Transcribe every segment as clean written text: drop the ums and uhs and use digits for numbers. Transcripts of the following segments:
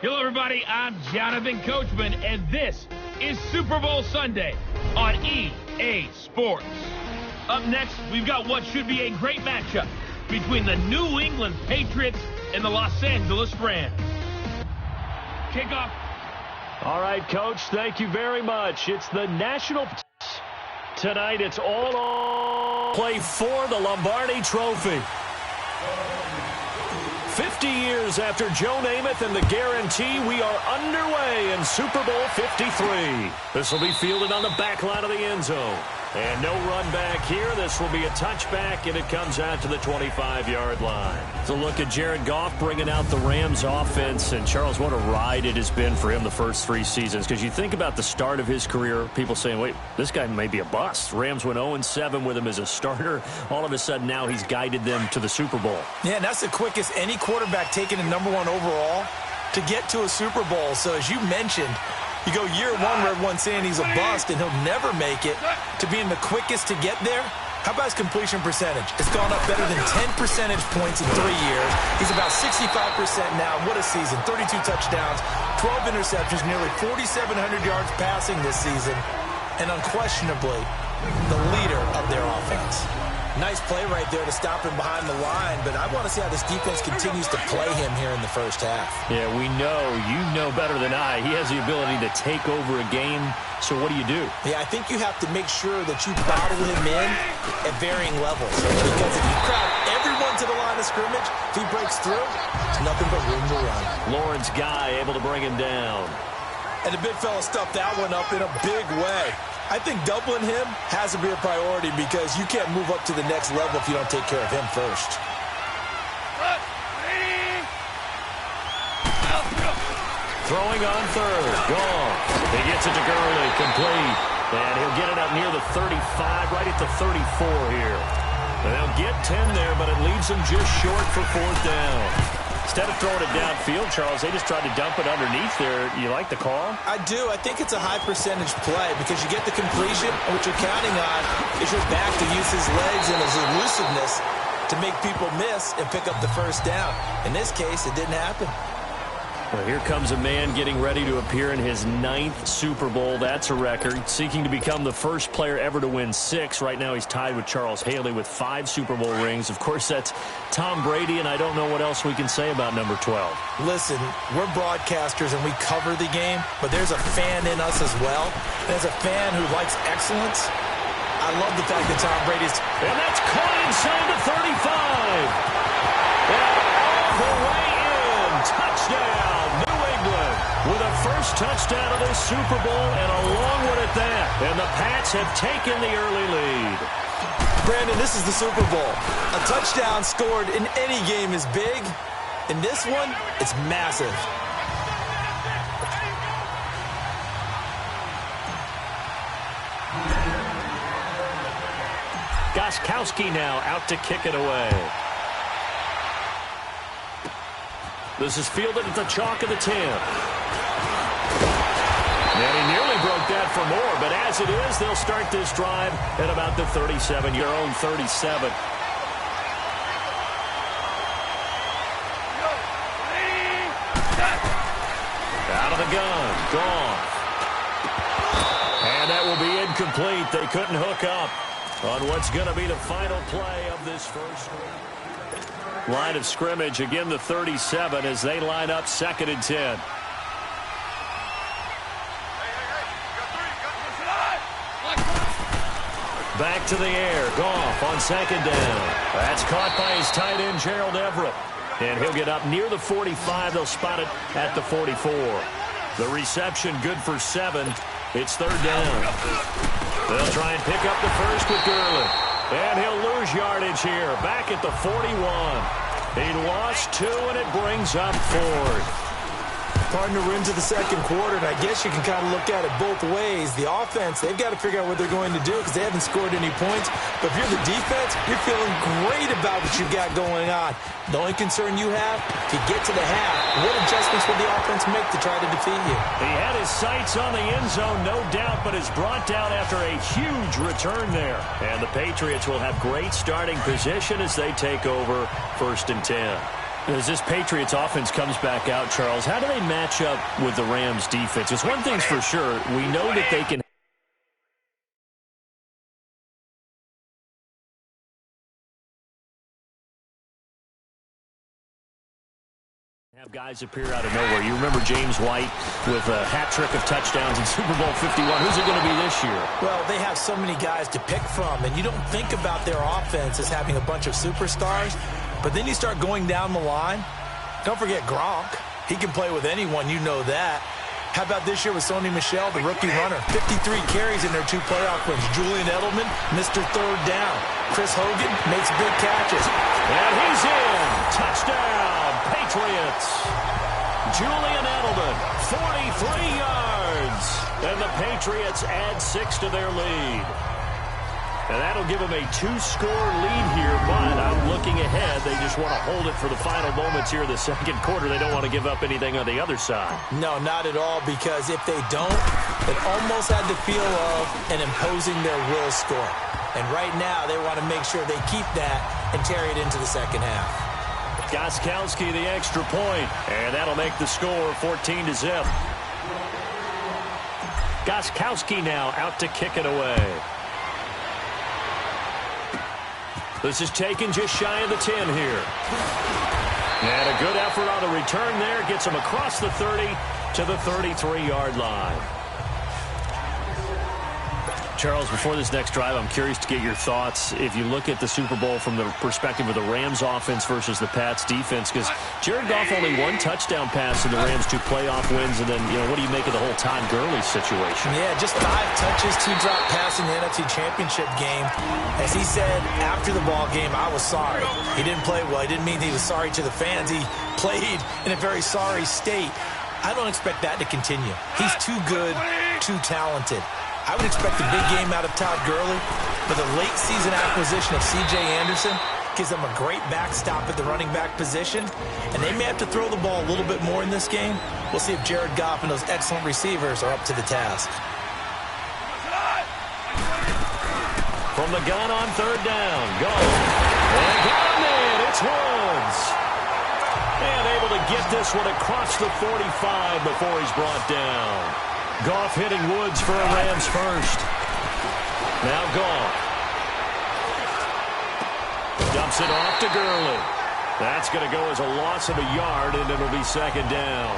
Hello, everybody. I'm Jonathan Coachman, and this is Super Bowl Sunday on EA Sports. Up next, we've got what should be a great matchup between the New England Patriots and the Los Angeles Rams. Kickoff. All right, Coach, thank you very much. It's the national tonight. It's all on play for the Lombardi Trophy. 50 years after Joe Namath and the guarantee, we are underway in Super Bowl 53. This will be fielded on the back line of the end zone. And no run back here. This will be a touchback, and it comes out to the 25-yard line. It's a look at Jared Goff bringing out the Rams offense. And, Charles, what a ride it has been for him the first 3 seasons. Because you think about the start of his career, people saying, wait, this guy may be a bust. Rams went 0-7 with him as a starter. All of a sudden, now he's guided them to the Super Bowl. Yeah, and that's the quickest any quarterback taken in #1 overall to get to a Super Bowl. So, as you mentioned, you go year one where everyone's saying he's a bust and he'll never make it, to being the quickest to get there. How about his completion percentage? It's gone up better than 10 percentage points in 3 years. He's about 65% now. What a season. 32 touchdowns, 12 interceptions, nearly 4,700 yards passing this season, and unquestionably the leader of their offense. Nice play right there to stop him behind the line, but I want to see how this defense continues to play him here in the first half. Yeah, we know. You know better than I. He has the ability to take over a game, so what do you do? Yeah, I think you have to make sure that you bottle him in at varying levels, because if you crowd everyone to the line of scrimmage, if he breaks through, it's nothing but room to run. Lawrence Guy able to bring him down. And the big fella stuffed that one up in a big way. I think doubling him has to be a priority because you can't move up to the next level if you don't take care of him first. Throwing on third. Gone. He gets it to Gurley. Complete. And he'll get it up near the 35, right at the 34 here. And they'll get 10 there, but it leaves them just short for 4th down. Instead of throwing it downfield, Charles, they just tried to dump it underneath there. You like the call? I do. I think it's a high percentage play because you get the completion, and what you're counting on is your back to use his legs and his elusiveness to make people miss and pick up the first down. In this case, it didn't happen. Well, here comes a man getting ready to appear in his 9th Super Bowl. That's a record. Seeking to become the first player ever to win 6. Right now he's tied with Charles Haley with 5 Super Bowl rings. Of course, that's Tom Brady, and I don't know what else we can say about number 12. Listen, we're broadcasters and we cover the game, but there's a fan in us as well. There's a fan who likes excellence. I love the fact that Tom Brady's... And that's caught inside the 35. And all the way in. Touchdown. With a first touchdown of this Super Bowl, and a long one at that. And the Pats have taken the early lead. Brandon, this is the Super Bowl. A touchdown scored in any game is big. In this one, it's massive. Gostkowski now out to kick it away. This is fielded at the chalk of the 10. And he nearly broke that for more, but as it is, they'll start this drive at about the 37, your own 37. Out of the gun, gone. And that will be incomplete. They couldn't hook up on what's going to be the final play of this first line of scrimmage. Again, the 37 as they line up 2nd and 10. Back to the air. Goff on 2nd down. That's caught by his tight end, Gerald Everett. And he'll get up near the 45. They'll spot it at the 44. The reception good for 7. It's 3rd down. They'll try and pick up the first with Gurley. And he'll lose yardage here. Back at the 41. He lost 2, and it brings up 4th. Partner, we're into the second quarter, and I guess you can kind of look at it both ways. The offense, they've got to figure out what they're going to do because they haven't scored any points. But if you're the defense, you're feeling great about what you've got going on. The only concern you have, if you get to the half, what adjustments will the offense make to try to defeat you? He had his sights on the end zone, no doubt, but is brought down after a huge return there. And the Patriots will have great starting position as they take over 1st and 10. As this Patriots offense comes back out, Charles, how do they match up with the Rams defense? Because one thing's for sure, we know that they can have guys appear out of nowhere. You remember James White with a hat trick of touchdowns in Super Bowl 51. Who's it going to be this year? Well, they have so many guys to pick from, and you don't think about their offense as having a bunch of superstars, but then you start going down the line. Don't forget Gronk. He can play with anyone, you know that. How about this year with Sony Michel, the rookie runner? 53 carries in their 2 playoff wins. Julian Edelman, Mr. Third Down. Chris Hogan makes big catches. And he's in. Touchdown, Patriots. Julian Edelman, 43 yards. And the Patriots add 6 to their lead. And that'll give them a 2-score lead here, but I'm looking ahead. They just want to hold it for the final moments here in the second quarter. They don't want to give up anything on the other side. No, not at all, because if they don't, it almost had the feel of an imposing their will score. And right now, they want to make sure they keep that and carry it into the second half. Gostkowski, the extra point, and that'll make the score 14-0. Gostkowski now out to kick it away. This is taken just shy of the 10 here. And a good effort on the return there. Gets him across the 30 to the 33-yard line. Charles, before this next drive, I'm curious to get your thoughts. If you look at the Super Bowl from the perspective of the Rams offense versus the Pats defense, because Jared Goff only 1 touchdown pass in the Rams 2 playoff wins, and then, what do you make of the whole Todd Gurley situation? Yeah, just 5 touches, 2 drop pass in the NFC Championship game. As he said after the ball game, I was sorry. He didn't play well. He didn't mean he was sorry to the fans. He played in a very sorry state. I don't expect that to continue. He's too good, too talented. I would expect a big game out of Todd Gurley, but the late season acquisition of C.J. Anderson gives them a great backstop at the running back position, and they may have to throw the ball a little bit more in this game. We'll see if Jared Goff and those excellent receivers are up to the task. From the gun on 3rd down, Goff. And got him in. It's Woods. And able to get this one across the 45 before he's brought down. Goff hitting Woods for a Rams first. Now Goff. Dumps it off to Gurley. That's going to go as a loss of a yard, and it'll be 2nd down.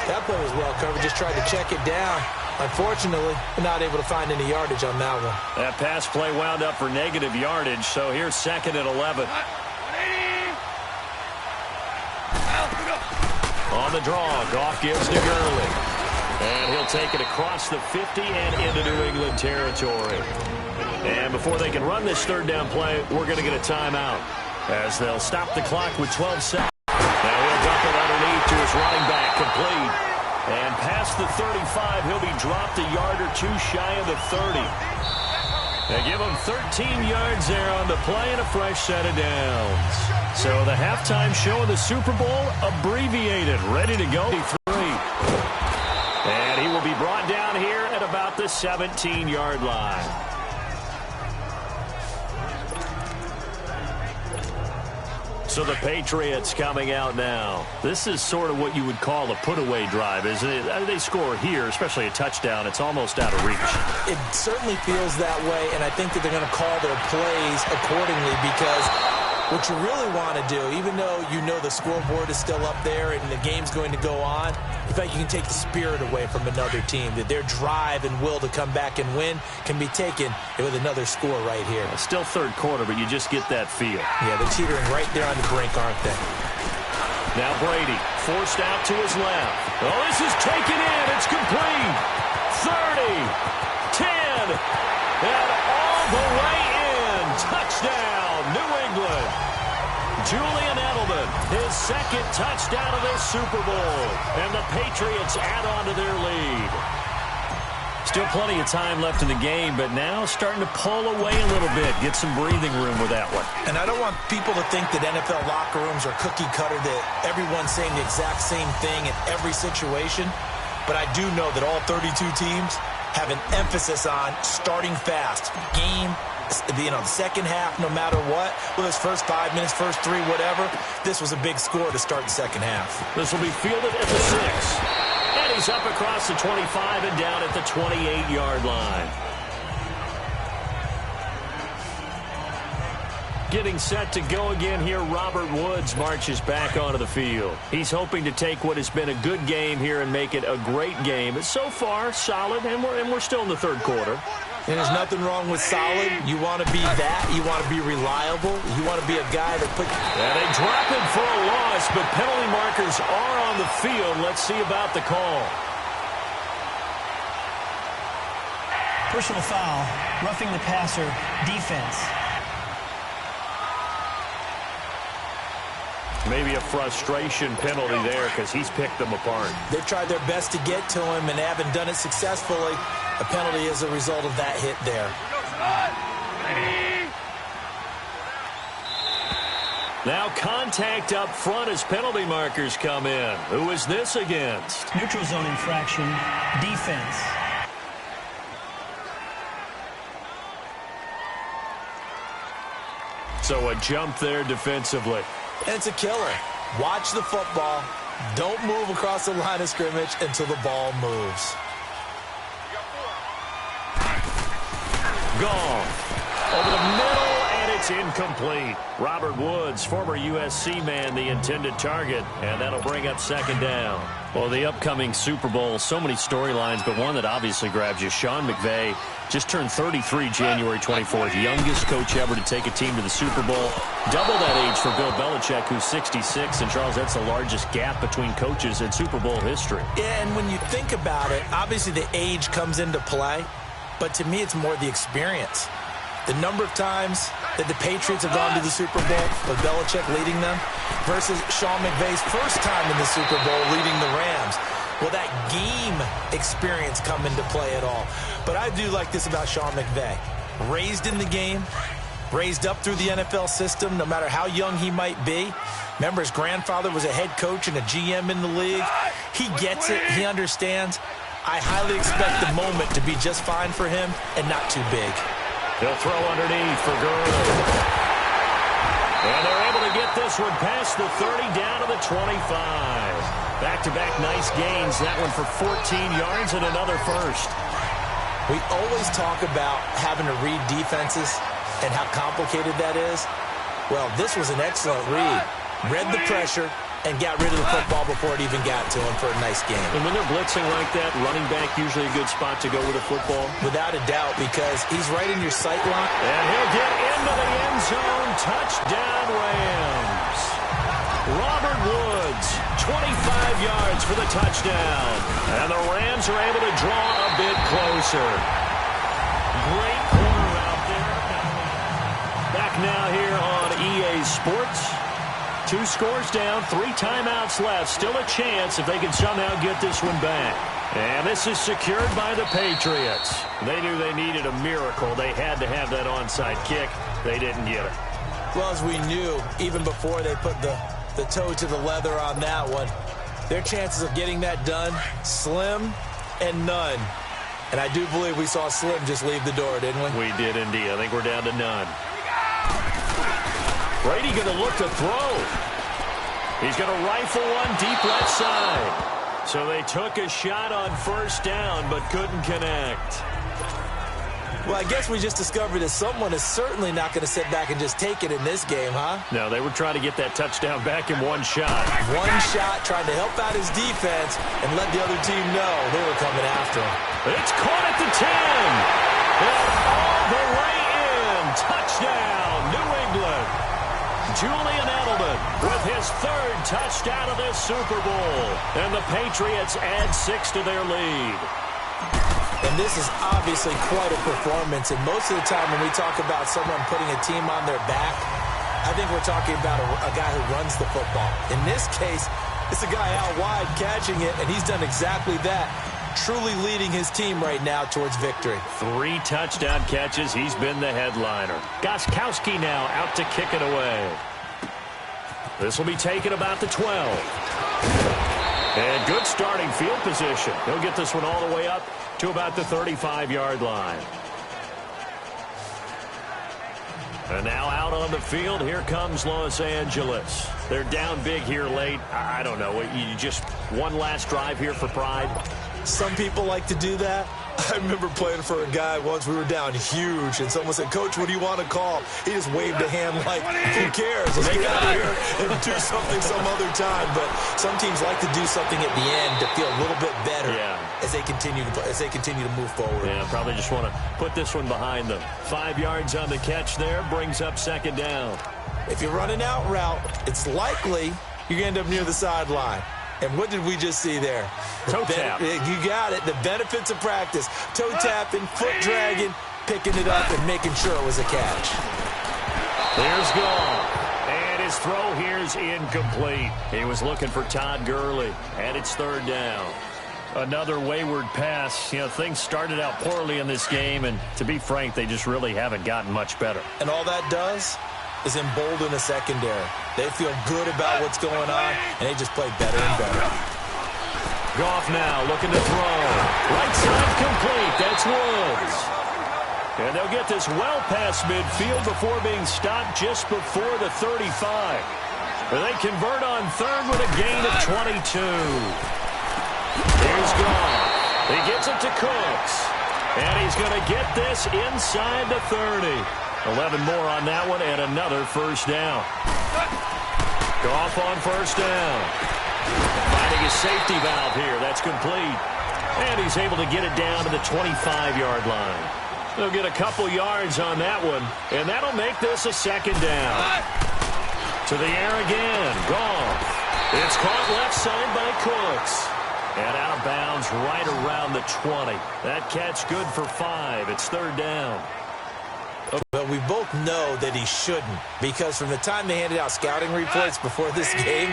That play was well covered. Just tried to check it down. Unfortunately, not able to find any yardage on that one. That pass play wound up for negative yardage, so here's 2nd and 11. On the draw, Goff gives to Gurley. And he'll take it across the 50 and into New England territory. And before they can run this 3rd down play, we're going to get a timeout, as they'll stop the clock with 12 seconds. Now he'll dump it underneath to his running back, complete. And past the 35, he'll be dropped a yard or 2 shy of the 30. They give him 13 yards there on the play and a fresh set of downs. So the halftime show of the Super Bowl abbreviated, ready to go. And he will be brought down here at about the 17-yard line. So the Patriots coming out now. This is sort of what you would call a put-away drive, isn't it? They score here, especially a touchdown. It's almost out of reach. It certainly feels that way, and I think that they're going to call their plays accordingly, because what you really want to do, even though you know the scoreboard is still up there and the game's going to go on, in fact, you can take the spirit away from another team, that their drive and will to come back and win can be taken with another score right here. It's still 3rd quarter, but you just get that feel. Yeah, they're teetering right there on the brink, aren't they? Now Brady forced out to his left. Oh, this is taken in. It's complete. 30, 10, and all the way in. Touchdown, New England. Julian Edelman, his 2nd touchdown of this Super Bowl. And the Patriots add on to their lead. Still plenty of time left in the game, but now starting to pull away a little bit. Get some breathing room with that one. And I don't want people to think that NFL locker rooms are cookie cutter, that everyone's saying the exact same thing in every situation. But I do know that all 32 teams have an emphasis on starting fast. Game, the second half, no matter what, with his first 5 minutes, first 3, whatever, this was a big score to start the second half. This will be fielded at the 6. And he's up across the 25 and down at the 28-yard line. Getting set to go again here, Robert Woods marches back onto the field. He's hoping to take what has been a good game here and make it a great game. So far, solid, and we're still in the third quarter. And there's nothing wrong with solid. You want to be that. You want to be reliable. You want to be a guy that put... And they drop him for a loss, but penalty markers are on the field. Let's see about the call. Personal foul, roughing the passer, defense. Maybe a frustration penalty there because he's picked them apart. They've tried their best to get to him and haven't done it successfully. A penalty as a result of that hit there. Now contact up front as penalty markers come in. Who is this against? Neutral zone infraction, defense. So a jump there defensively. And it's a killer. Watch the football. Don't move across the line of scrimmage until the ball moves. Gone. Over the middle, and it's incomplete. Robert Woods, former USC man, the intended target, and that'll bring up second down. Well, the upcoming Super Bowl, so many storylines, but one that obviously grabs you. Sean McVay just turned 33 January 24th, youngest coach ever to take a team to the Super Bowl. Double that age for Bill Belichick, who's 66. And, Charles, that's the largest gap between coaches in Super Bowl history. Yeah, and when you think about it, obviously the age comes into play. But to me, it's more the experience. The number of times that the Patriots have gone to the Super Bowl with Belichick leading them versus Sean McVay's first time in the Super Bowl leading the Rams. Will that game experience come into play at all? But I do like this about Sean McVay. Raised in the game, raised up through the NFL system, no matter how young he might be. Remember, his grandfather was a head coach and a GM in the league. He gets it. He understands. I highly expect the moment to be just fine for him and not too big. He'll throw underneath for Gurley. And they're able to get this one past the 30 down to the 25. Back-to-back nice gains. That one for 14 yards and another first. We always talk about having to read defenses and how complicated that is. Well, this was an excellent read. Read the pressure and got rid of the football before it even got to him for a nice game. And when they're blitzing like that, running back usually a good spot to go with a football? Without a doubt, because he's right in your sight line. And he'll get into the end zone. Touchdown, Rams. Robert Woods, 25 yards for the touchdown. And the Rams are able to draw a bit closer. Great corner out there. Back now here on EA Sports. 2 scores down, 3 timeouts left. Still a chance if they can somehow get this one back. And this is secured by the Patriots. They knew they needed a miracle. They had to have that onside kick. They didn't get it. Well, as we knew, even before they put the toe to the leather on that one, their chances of getting that done, slim and none. And I do believe we saw Slim just leave the door, didn't we? We did indeed. I think we're down to none. Brady going to look to throw. He's going to rifle one deep left side. So they took a shot on first down but couldn't connect. Well, I guess we just discovered that someone is certainly not going to sit back and just take it in this game, huh? No, they were trying to get that touchdown back in one shot. One shot, trying to help out his defense and let the other team know they were coming after him. It's caught at the 10. And all the way in. Touchdown, New England. Julian Edelman with his 3rd touchdown of this Super Bowl. And the Patriots add 6 to their lead. And this is obviously quite a performance. And most of the time when we talk about someone putting a team on their back, I think we're talking about a guy who runs the football. In this case, it's a guy out wide catching it, and he's done exactly that, truly leading his team right now towards victory. 3 touchdown catches. He's been the headliner. Gostkowski now out to kick it away. This will be taken about the 12. And good starting field position. He'll get this one all the way up to about the 35-yard line. And now out on the field, here comes Los Angeles. They're down big here late. I don't know. You just one last drive here for pride? Some people like to do that. I remember playing for a guy once. We were down huge, and someone said, "Coach, what do you want to call?" He just waved a hand like, who cares? Let's get out of here and do something some other time. But some teams like to do something at the end to feel a little bit better as they continue to move forward. Yeah, probably just want to put this one behind them. 5 yards on the catch there, brings up second down. If you're running out route, it's likely you're going to end up near the sideline. And what did we just see there? Toe tap. You got it. The benefits of practice. Toe tapping, foot dragging, picking it up, and making sure it was a catch. There's Goff. And his throw here's incomplete. He was looking for Todd Gurley. And it's third down. Another wayward pass. You know, things started out poorly in this game, and to be frank, they just really haven't gotten much better. And all that does is embolden the secondary. They feel good about what's going on, and they just play better and better. Goff now looking to throw. Right side complete. That's Woods. And they'll get this well past midfield before being stopped just before the 35. But they convert on third with a gain of 22. Here's Goff. He gets it to Cooks. And he's going to get this inside the 30. 11 more on that one, and another first down. Goff on first down. Finding his safety valve here. That's complete. And he's able to get it down to the 25-yard line. They'll get a couple yards on that one, and that'll make this a second down. To the air again. Goff. It's caught left side by Cooks. And out of bounds right around the 20. That catch good for 5. It's third down. But we both know that he shouldn't, because from the time they handed out scouting reports before this game,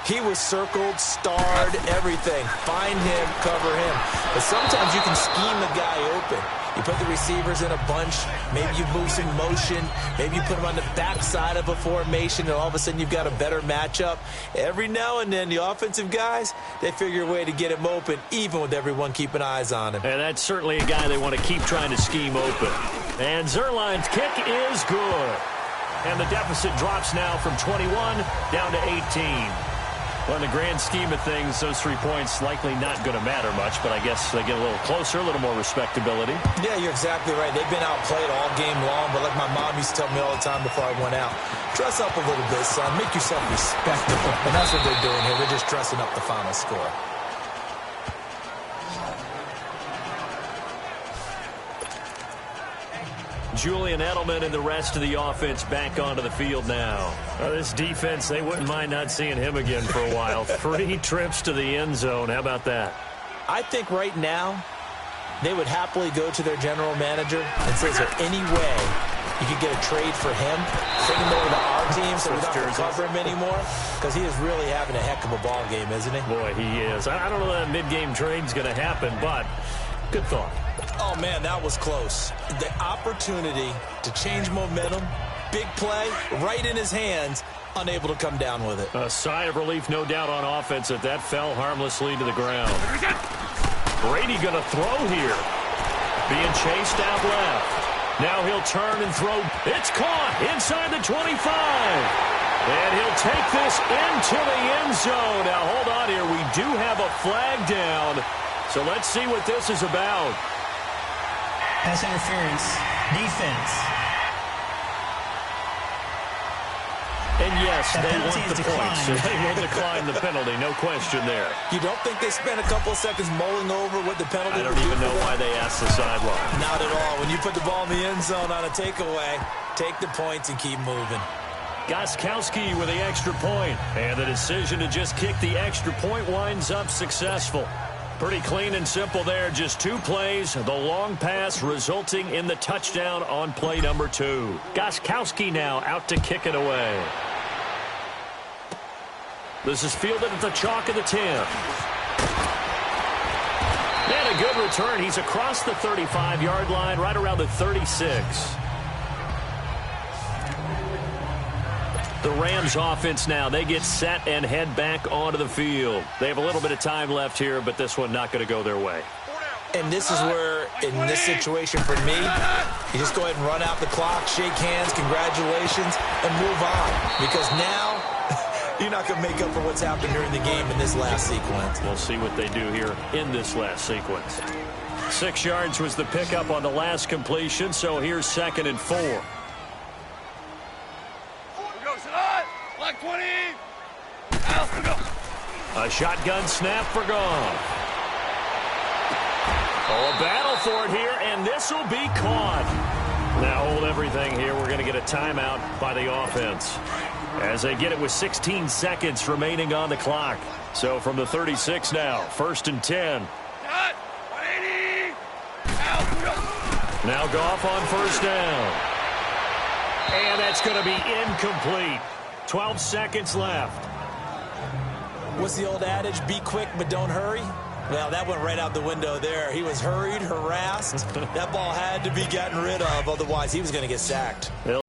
he was circled, starred, everything. Find him, cover him. But sometimes you can scheme the guy open. You put the receivers in a bunch. Maybe you move some motion. Maybe you put them on the backside of a formation, and all of a sudden you've got a better matchup. Every now and then, the offensive guys, they figure a way to get him open, even with everyone keeping eyes on him. And that's certainly a guy they want to keep trying to scheme open. And Zerline's kick is good. And the deficit drops now from 21 down to 18. Well, in the grand scheme of things, those 3 points likely not going to matter much, but I guess they get a little closer, a little more respectability. Yeah, you're exactly right. They've been outplayed all game long, but like my mom used to tell me all the time before I went out, dress up a little bit, son. Make yourself respectable. And that's what they're doing here. They're just dressing up the final score. Julian Edelman and the rest of the offense back onto the field now. This defense, they wouldn't mind not seeing him again for a while. 3 trips to the end zone. How about that? I think right now they would happily go to their general manager and say, is there any way you could get a trade for him? Bring him over to our team so we don't have to cover him anymore? Because he is really having a heck of a ball game, isn't he? Boy, he is. I don't know that mid-game trade's going to happen, but good thought. Oh, man, that was close. The opportunity to change momentum, big play, right in his hands, unable to come down with it. A sigh of relief, no doubt, on offense that fell harmlessly to the ground. Brady going to throw here. Being chased out left. Now he'll turn and throw. It's caught inside the 25. And he'll take this into the end zone. Now, hold on here. We do have a flag down. So let's see what this is about. Pass interference, defense. And yes, they want the points, so they will decline the penalty, no question there. You don't think they spent a couple of seconds mulling over what the penalty I don't even know why they asked the sideline. Not at all. When you put the ball in the end zone on a takeaway, take the points and keep moving. Gostkowski with the extra point, and the decision to just kick the extra point winds up successful. Pretty clean and simple there. Just 2 plays. The long pass resulting in the touchdown on play number 2. Gostkowski now out to kick it away. This is fielded at the chalk of the 10. And a good return. He's across the 35-yard line, right around the 36. The Rams offense now, they get set and head back onto the field. They have a little bit of time left here, but this one not going to go their way. And this is where, in this situation for me, you just go ahead and run out the clock, shake hands, congratulations, and move on. Because now, you're not going to make up for what's happened during the game in this last sequence. We'll see what they do here in this last sequence. 6 yards was the pickup on the last completion, so here's 2nd and 4. Black 20. A shotgun snap for Goff. Oh, a battle for it here, and this will be caught. Now hold everything here. We're going to get a timeout by the offense as they get it with 16 seconds remaining on the clock. So from the 36 now, 1st and 10. Now Goff on 1st down. And that's going to be incomplete. 12 seconds left. What's the old adage? Be quick, but don't hurry. Well, that went right out the window there. He was hurried, harassed. That ball had to be gotten rid of, otherwise he was going to get sacked.